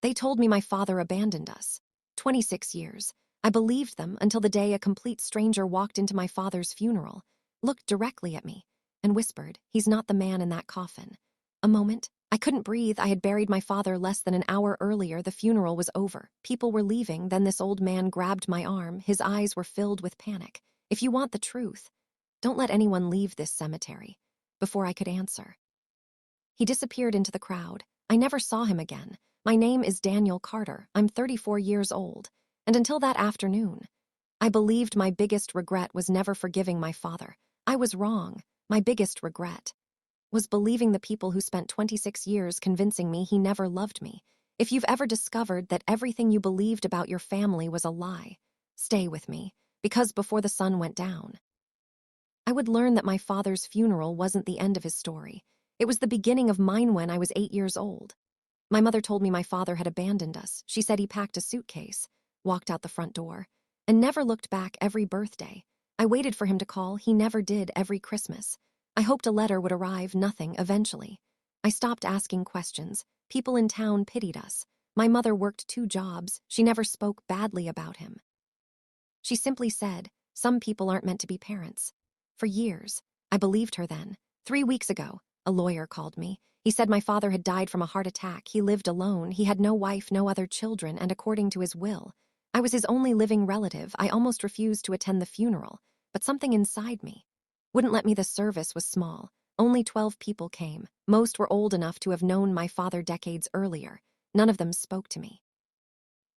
They told me my father abandoned us. 26 years. I believed them until the day a complete stranger walked into my father's funeral, looked directly at me, and whispered, "He's not the man in that coffin." A moment. I couldn't breathe. I had buried my father less than an hour earlier. The funeral was over. People were leaving. Then this old man grabbed my arm. His eyes were filled with panic. "If you want the truth, don't let anyone leave this cemetery." Before I could answer, he disappeared into the crowd. I never saw him again. My name is Daniel Carter. I'm 34 years old. And until that afternoon, I believed my biggest regret was never forgiving my father. I was wrong. My biggest regret was believing the people who spent 26 years convincing me he never loved me. If you've ever discovered that everything you believed about your family was a lie, stay with me, because before the sun went down, I would learn that my father's funeral wasn't the end of his story. It was the beginning of mine when I was 8 years old. My mother told me my father had abandoned us. She said he packed a suitcase, walked out the front door, and never looked back every birthday. I waited for him to call. He never did. Every Christmas, I hoped a letter would arrive. Nothing. Eventually, I stopped asking questions. People in town pitied us. My mother worked 2 jobs. She never spoke badly about him. She simply said, "Some people aren't meant to be parents." For years, I believed her then. 3 weeks ago, a lawyer called me. He said my father had died from a heart attack. He lived alone. He had no wife, no other children, and according to his will, I was his only living relative. I almost refused to attend the funeral, but something inside me wouldn't let me. The service was small. Only 12 people came. Most were old enough to have known my father decades earlier. None of them spoke to me.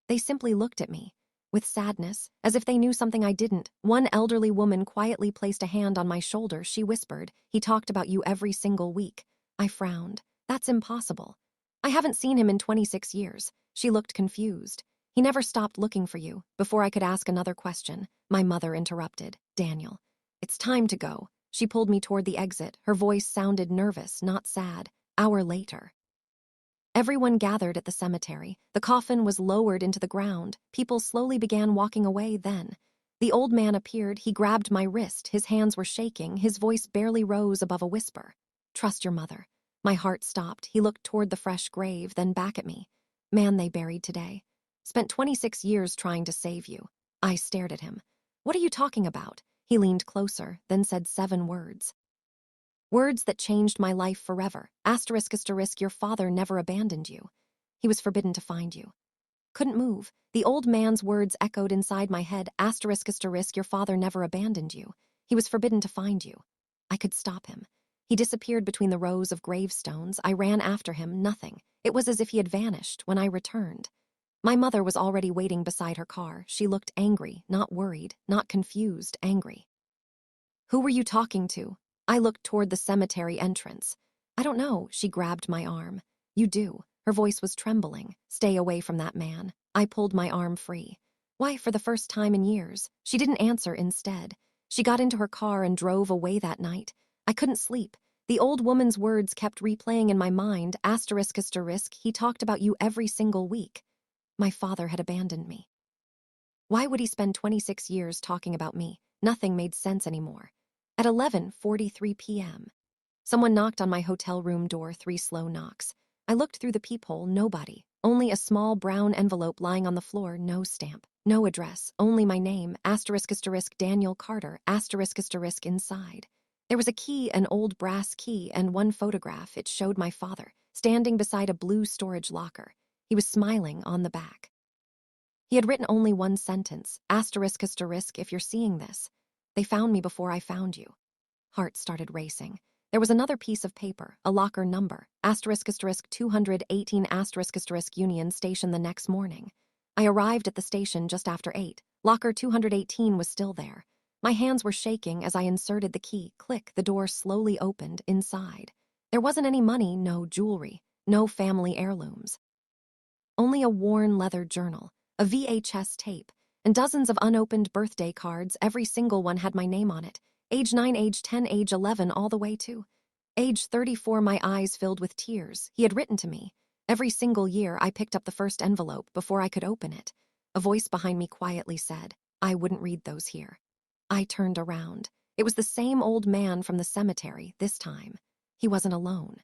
They simply looked at me, with sadness, as if they knew something I didn't. One elderly woman quietly placed a hand on my shoulder. She whispered, "He talked about you every single week." I frowned. "That's impossible. I haven't seen him in 26 years. She looked confused. "He never stopped looking for you." Before I could ask another question, my mother interrupted. "Daniel, it's time to go." She pulled me toward the exit. Her voice sounded nervous, not sad. Hour later, everyone gathered at the cemetery. The coffin was lowered into the ground. People slowly began walking away. Then, the old man appeared. He grabbed my wrist. His hands were shaking. His voice barely rose above a whisper. "Trust your mother." My heart stopped. He looked toward the fresh grave, then back at me. "Man they buried today. Spent 26 years trying to save you." I stared at him. "What are you talking about?" He leaned closer, then said 7 words. Words that changed my life forever. Asterisk, asterisk, your father never abandoned you. He was forbidden to find you. Couldn't move. The old man's words echoed inside my head. Asterisk, asterisk, your father never abandoned you. He was forbidden to find you. I could stop him. He disappeared between the rows of gravestones. I ran after him. Nothing. It was as if he had vanished. When I returned, my mother was already waiting beside her car. She looked angry, not worried, not confused, angry. "Who were you talking to?" I looked toward the cemetery entrance. "I don't know." She grabbed my arm. "You do." Her voice was trembling. "Stay away from that man." I pulled my arm free. "Why, for the first time in years?" She didn't answer. Instead, she got into her car and drove away. That night, I couldn't sleep. The old woman's words kept replaying in my mind. Asterisk, asterisk, he talked about you every single week. My father had abandoned me. Why would he spend 26 years talking about me? Nothing made sense anymore. At 11:43 p.m., someone knocked on my hotel room door. 3 slow knocks. I looked through the peephole. Nobody. Only a small brown envelope lying on the floor. No stamp. No address. Only my name. Asterisk, asterisk, Daniel Carter. Asterisk, asterisk, inside. There was a key, an old brass key, and one photograph. It showed my father, standing beside a blue storage locker. He was smiling on the back. He had written only one sentence. Asterisk, asterisk, if you're seeing this. They found me before I found you. Heart started racing. There was another piece of paper, a locker number. Asterisk, asterisk, 218, asterisk, asterisk, Union Station. The next morning, I arrived at the station just after 8. Locker 218 was still there. My hands were shaking as I inserted the key. Click, the door slowly opened. Inside, there wasn't any money, no jewelry, no family heirlooms. Only a worn leather journal, a VHS tape, and dozens of unopened birthday cards. Every single one had my name on it. Age 9, age 10, age 11, all the way to age 34. My eyes filled with tears. He had written to me. Every single year, I picked up the first envelope before I could open it. A voice behind me quietly said, "I wouldn't read those here." I turned around. It was the same old man from the cemetery. This time, he wasn't alone.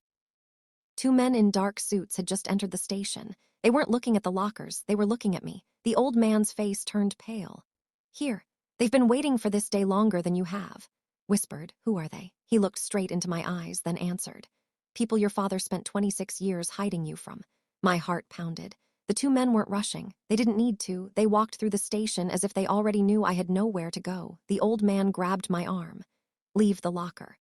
Two men in dark suits had just entered the station. They weren't looking at the lockers, they were looking at me. The old man's face turned pale. "Here, they've been waiting for this day longer than you have," whispered. "Who are they?" He looked straight into my eyes, then answered. "People your father spent 26 years hiding you from." My heart pounded. The two men weren't rushing. They didn't need to. They walked through the station as if they already knew I had nowhere to go. The old man grabbed my arm. "Leave the locker."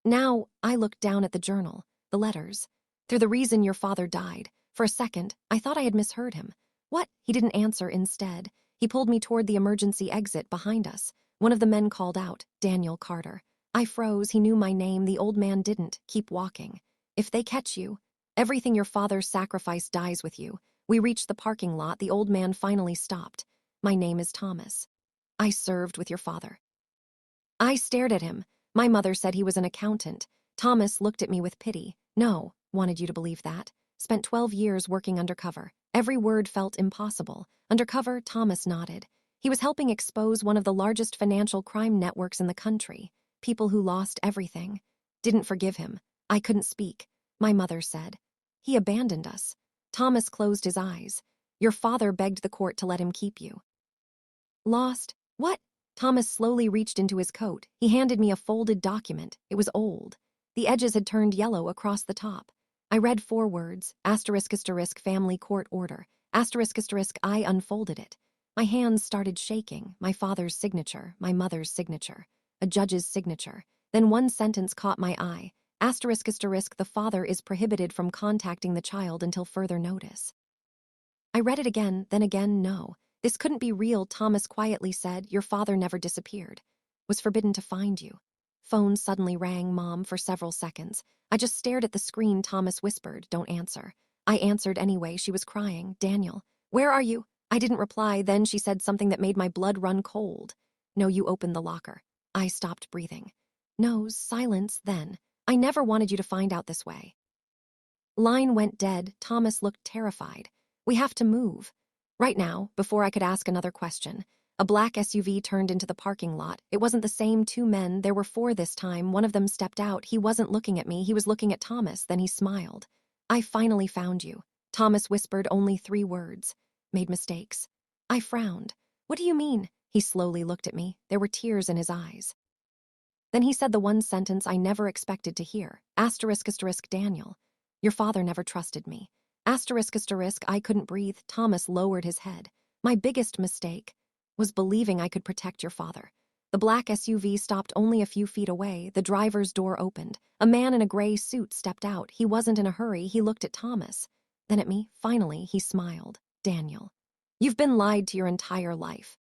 Now, I looked down at the journal, the letters. "Through the reason your father died." For a second, I thought I had misheard him. "What?" He didn't answer. Instead, he pulled me toward the emergency exit behind us. One of the men called out, "Daniel Carter." I froze. He knew my name. The old man didn't. "Keep walking. If they catch you, everything your father sacrificed dies with you." We reached the parking lot. The old man finally stopped. "My name is Thomas. I served with your father." I stared at him. My mother said he was an accountant. Thomas looked at me with pity. "No, wanted you to believe that. Spent 12 years working undercover." Every word felt impossible. Undercover, Thomas nodded. He was helping expose one of the largest financial crime networks in the country. People who lost everything. Didn't forgive him. I couldn't speak. My mother said, "He abandoned us." Thomas closed his eyes. "Your father begged the court to let him keep you." "Lost? What?" Thomas slowly reached into his coat. He handed me a folded document. It was old. The edges had turned yellow across the top. I read 4 words, *** family court order, ***. I unfolded it. My hands started shaking. My father's signature, my mother's signature, a judge's signature. Then one sentence caught my eye, ***, the father is prohibited from contacting the child until further notice." I read it again, then again. No. This couldn't be real. Thomas quietly said, "Your father never disappeared. Was forbidden to find you." Phone suddenly rang. Mom, for several seconds. I just stared at the screen. Thomas whispered, "Don't answer." I answered anyway. She was crying. "Daniel, where are you?" I didn't reply. Then she said something that made my blood run cold. "No, you opened the locker." I stopped breathing. "No." Silence. Then, "I never wanted you to find out this way." Line went dead. Thomas looked terrified. "We have to move. Right now." Before I could ask another question, a black SUV turned into the parking lot. It wasn't the same 2 men. There were 4 this time. One of them stepped out. He wasn't looking at me. He was looking at Thomas. Then he smiled. "I finally found you." Thomas whispered only 3 words. "Made mistakes." I frowned. "What do you mean?" He slowly looked at me. There were tears in his eyes. Then he said the one sentence I never expected to hear. ***, Daniel. Your father never trusted me." I couldn't breathe. Thomas lowered his head. "My biggest mistake was believing I could protect your father." The black SUV stopped only a few feet away. The driver's door opened. A man in a gray suit stepped out. He wasn't in a hurry. He looked at Thomas, then at me. Finally, he smiled. "Daniel, you've been lied to your entire life."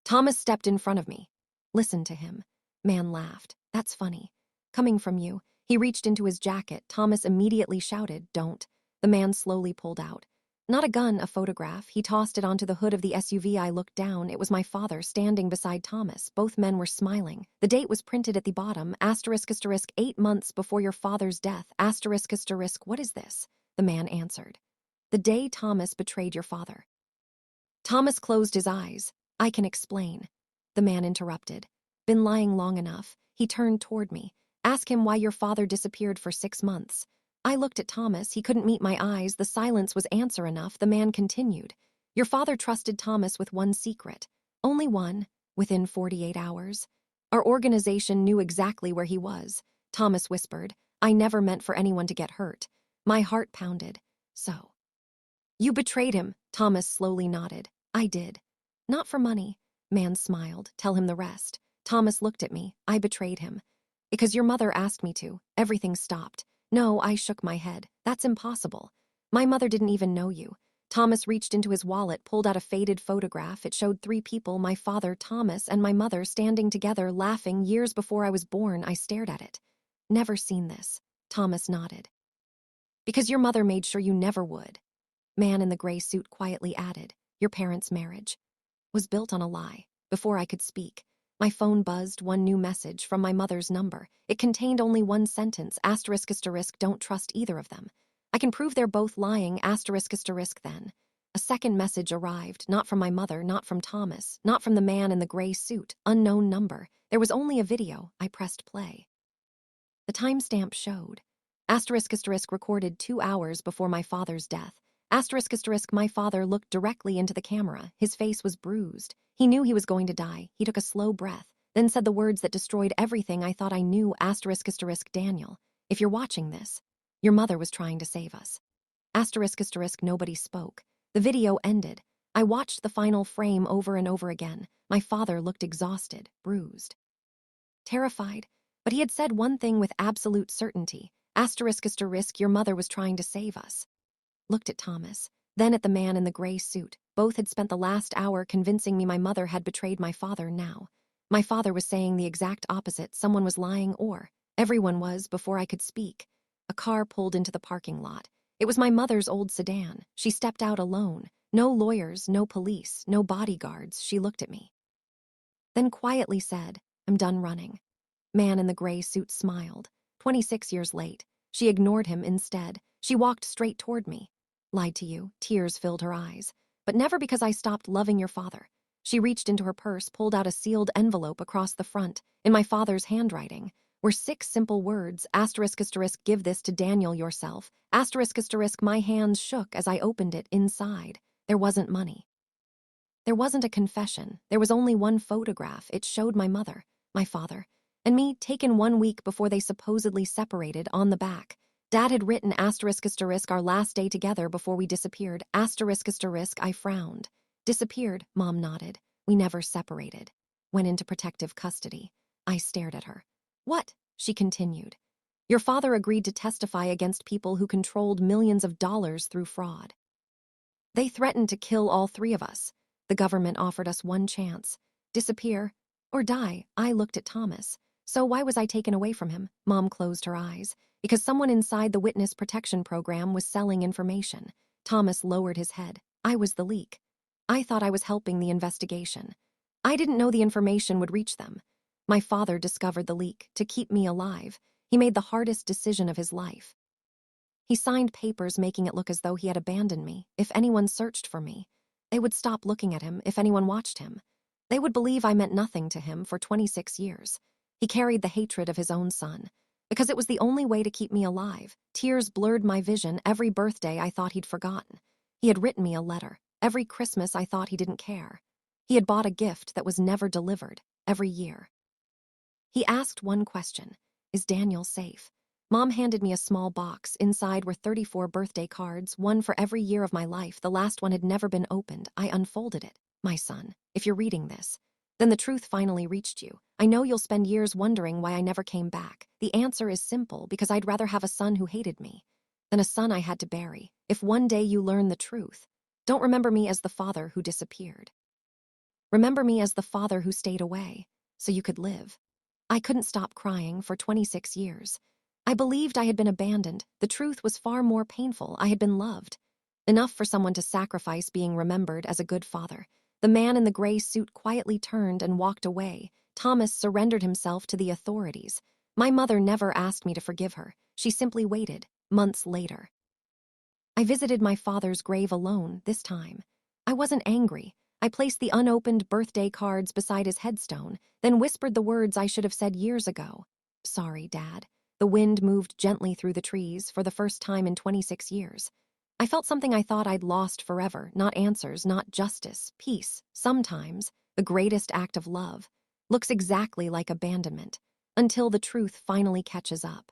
Thomas stepped in front of me. "Listen to him." Man laughed. "That's funny. Coming from you." He reached into his jacket. Thomas immediately shouted, "Don't." The man slowly pulled out. Not a gun, a photograph. He tossed it onto the hood of the SUV. I looked down. It was my father standing beside Thomas. Both men were smiling. The date was printed at the bottom, ***, 8 months before your father's death, ***. What is this?" The man answered. "The day Thomas betrayed your father." Thomas closed his eyes. "I can explain." The man interrupted. "Been lying long enough." He turned toward me. "Ask him why your father disappeared for 6 months." I looked at Thomas. He couldn't meet my eyes. The silence was answer enough. The man continued. "Your father trusted Thomas with one secret. Only one. Within 48 hours. Our organization knew exactly where he was." Thomas whispered. "I never meant for anyone to get hurt." My heart pounded. "So you betrayed him?" Thomas slowly nodded. "I did. Not for money." Man smiled. "Tell him the rest." Thomas looked at me. "I betrayed him because your mother asked me to." Everything stopped. "No." I shook my head. "That's impossible. My mother didn't even know you." Thomas reached into his wallet, pulled out a faded photograph. It showed 3 people, my father, Thomas, and my mother, standing together, laughing, years before I was born. I stared at it. "Never seen this." Thomas nodded. "Because your mother made sure you never would." Man in the gray suit quietly added, "Your parents' marriage was built on a lie." Before I could speak, my phone buzzed. One new message from my mother's number. It contained only one sentence, ***, don't trust either of them. I can prove they're both lying, ***. Then a second message arrived, not from my mother, not from Thomas, not from the man in the gray suit. Unknown number. There was only a video. I pressed play. The timestamp showed Recorded 2 hours before my father's death. My father looked directly into the camera. His face was bruised. He knew he was going to die. He took a slow breath, then said the words that destroyed everything I thought I knew. Daniel, if you're watching this, your mother was trying to save us. Nobody spoke. The video ended. I watched the final frame over and over again. My father looked exhausted, bruised, terrified, but he had said one thing with absolute certainty. Your mother was trying to save us. Looked at Thomas, then at the man in the gray suit. Both had spent the last hour convincing me my mother had betrayed my father. Now my father was saying the exact opposite. Someone was lying, or everyone was, before I could speak. A car pulled into the parking lot. It was my mother's old sedan. She stepped out alone. No lawyers, no police, no bodyguards. She looked at me, then quietly said, "I'm done running." Man in the gray suit smiled. 26 years late. She ignored him instead. She walked straight toward me. "Lied to you." Tears filled her eyes. "But never because I stopped loving your father." She reached into her purse, pulled out a sealed envelope across the front. In my father's handwriting were 6 simple words. Give this to Daniel yourself. My hands shook as I opened it. Inside, there wasn't money. There wasn't a confession. There was only one photograph. It showed my mother, my father, and me, taken 1 week before they supposedly separated. On the back, Dad had written our last day together before we disappeared. I frowned. Disappeared, Mom nodded. We never separated. Went into protective custody. I stared at her. What? She continued. Your father agreed to testify against people who controlled millions of dollars through fraud. They threatened to kill all 3 of us. The government offered us one chance. Disappear or die. I looked at Thomas. So why was I taken away from him? Mom closed her eyes. Because someone inside the witness protection program was selling information. Thomas lowered his head. I was the leak. I thought I was helping the investigation. I didn't know the information would reach them. My father discovered the leak to keep me alive. He made the hardest decision of his life. He signed papers making it look as though he had abandoned me. If anyone searched for me, they would stop looking at him. If anyone watched him, they would believe I meant nothing to him. For 26 years. He carried the hatred of his own son, because it was the only way to keep me alive. Tears blurred my vision. Every birthday I thought he'd forgotten. He had written me a letter. Every Christmas I thought he didn't care. He had bought a gift that was never delivered. Every year he asked one question: is Daniel safe? Mom handed me a small box. Inside were 34 birthday cards, one for every year of my life. The last one had never been opened. I unfolded it. My son, if you're reading this, then the truth finally reached you. I know you'll spend years wondering why I never came back. The answer is simple: because I'd rather have a son who hated me than a son I had to bury. If one day you learn the truth, don't remember me as the father who disappeared. Remember me as the father who stayed away so you could live. I couldn't stop crying. For 26 years. I believed I had been abandoned. The truth was far more painful. I had been loved. Enough for someone to sacrifice being remembered as a good father. The man in the gray suit quietly turned and walked away. Thomas surrendered himself to the authorities. My mother never asked me to forgive her. She simply waited. Months later, I visited my father's grave alone. This time, I wasn't angry. I placed the unopened birthday cards beside his headstone, then whispered the words I should have said years ago. Sorry, Dad. The wind moved gently through the trees for the first time in 26 years. I felt something I thought I'd lost forever. Not answers, not justice, peace. Sometimes, the greatest act of love looks exactly like abandonment, until the truth finally catches up.